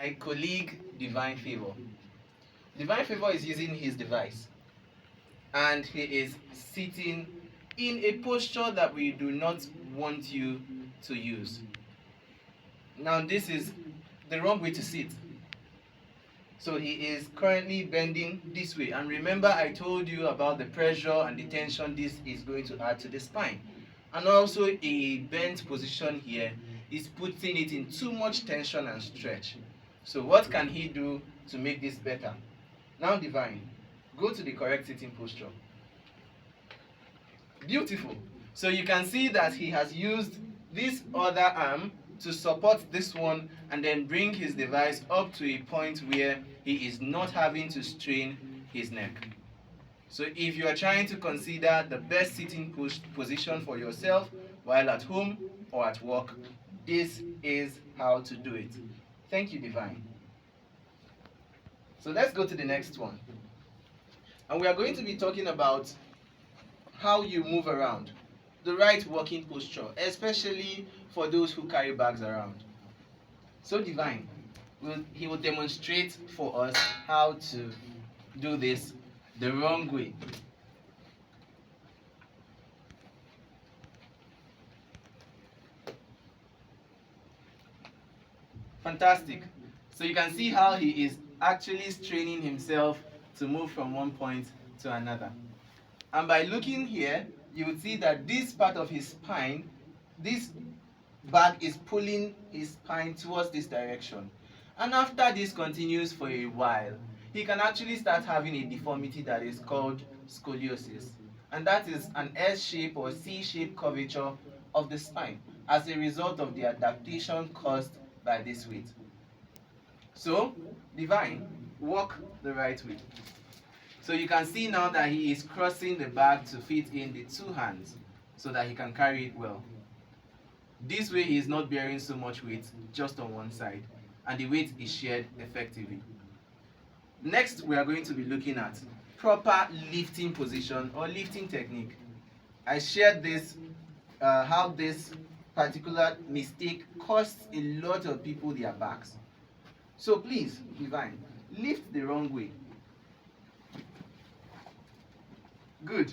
my colleague Divine Favor. Divine Favor is using his device, and he is sitting in a posture that we do not want you to use. Now this is the wrong way to sit. So he is currently bending this way, and remember I told you about the pressure and the tension this is going to add to the spine. And also a bent position here is putting it in too much tension and stretch. So what can he do to make this better? Now Divine, go to the correct sitting posture. Beautiful. So you can see that he has used this other arm to support this one and then bring his device up to a point where he is not having to strain his neck. So if you are trying to consider the best sitting position for yourself while at home or at work, this is how to do it. Thank you, Divine. So let's go to the next one. And we are going to be talking about how you move around, the right walking posture, especially for those who carry bags around. So Divine, he will demonstrate for us how to do this the wrong way. Fantastic. So you can see how he is actually straining himself to move from one point to another. And by looking here, you will see that this part of his spine, this bag is pulling his spine towards this direction. And after this continues for a while, he can actually start having a deformity that is called scoliosis. And that is an S-shape or C-shape curvature of the spine as a result of the adaptation caused by this weight. So, Divine, walk the right way. So you can see now that he is crossing the bag to fit in the two hands so that he can carry it well. This way he is not bearing so much weight just on one side, and the weight is shared effectively. Next, we are going to be looking at proper lifting position or lifting technique. I shared this, how this particular mistake costs a lot of people their backs. So please, Divine, lift the wrong way. Good.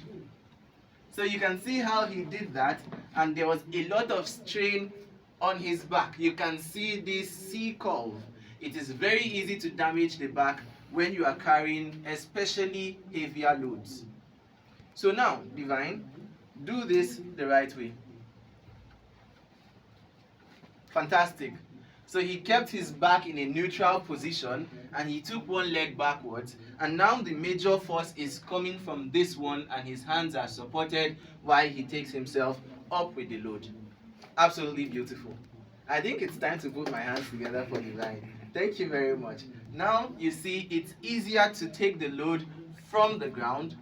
So you can see how he did that, and there was a lot of strain on his back. You can see this C curve. It is very easy to damage the back when you are carrying especially heavier loads. So now, Divine, do this the right way. Fantastic. So he kept his back in a neutral position and he took one leg backwards, and now the major force is coming from this one and his hands are supported while he takes himself up with the load. Absolutely beautiful. I think it's time to put my hands together for Divine. Thank you very much. Now you see it's easier to take the load from the ground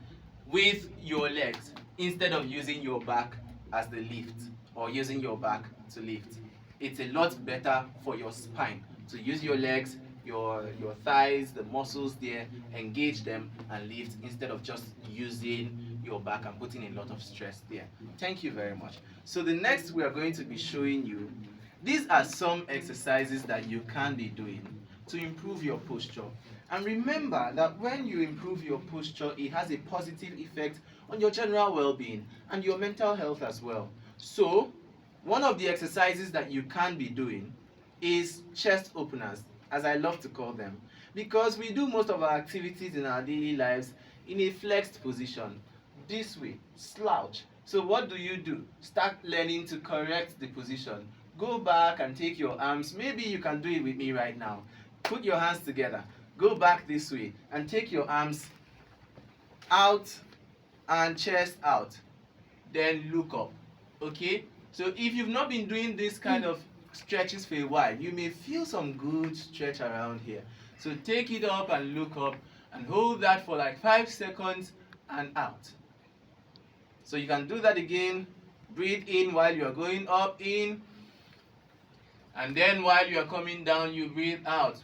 with your legs instead of using your back as the lift or using your back to lift. It's a lot better for your spine to use your legs, your thighs, the muscles there, engage them and lift instead of just using your back and putting a lot of stress there. Thank you very much. So the next we are going to be showing you, these are some exercises that you can be doing to improve your posture. And remember that when you improve your posture, it has a positive effect on your general well-being and your mental health as well. So one of the exercises that you can be doing is chest openers, as I love to call them, because we do most of our activities in our daily lives in a flexed position, this way, slouch. So what do? Start learning to correct the position. Go back and take your arms. Maybe you can do it with me right now. Put your hands together. Go back this way and take your arms out and chest out. Then look up. Okay? So if you've not been doing this kind of stretches for a while, you may feel some good stretch around here. So take it up and look up and hold that for like 5 seconds and out. So you can do that again. Breathe in while you are going up, in. And then while you are coming down, you breathe out.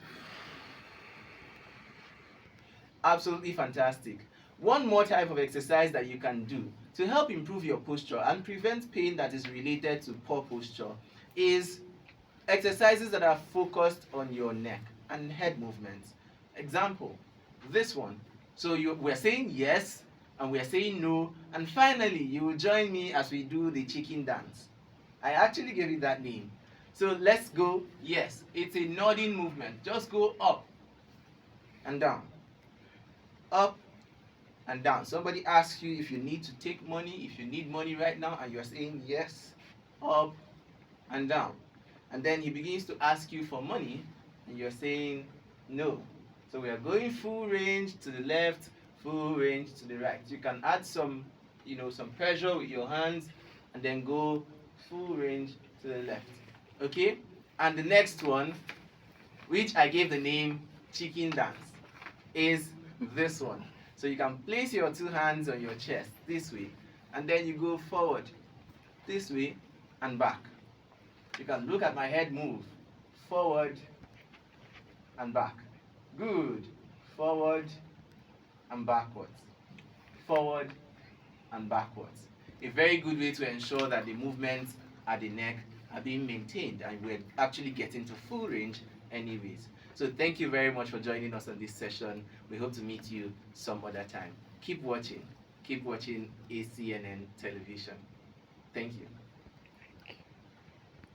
Absolutely fantastic. One more type of exercise that you can do to help improve your posture and prevent pain that is related to poor posture is exercises that are focused on your neck. and head movements. Example, this one. So we're saying yes, and we're saying no, and finally you will join me as we do the chicken dance. I actually gave it that name. So let's go. Yes, it's a nodding movement. Just go up and down, up and down. Somebody asks you if you need to take money, if you need money right now, and you're saying yes, up and down. And then he begins to ask you for money, and you're saying no. So we are going full range to the left, full range to the right. You can add some, some pressure with your hands, and then go full range to the left. Okay? And the next one, which I gave the name chicken dance, is this one. So you can place your two hands on your chest this way, and then you go forward this way and back. You can look at my head move. Forward and back. Good. Forward and backwards. Forward and backwards. A very good way to ensure that the movements at the neck are being maintained and we're actually getting to full range anyways. So thank you very much for joining us on this session. We hope to meet you some other time. Keep watching. Keep watching ACNN television. Thank you.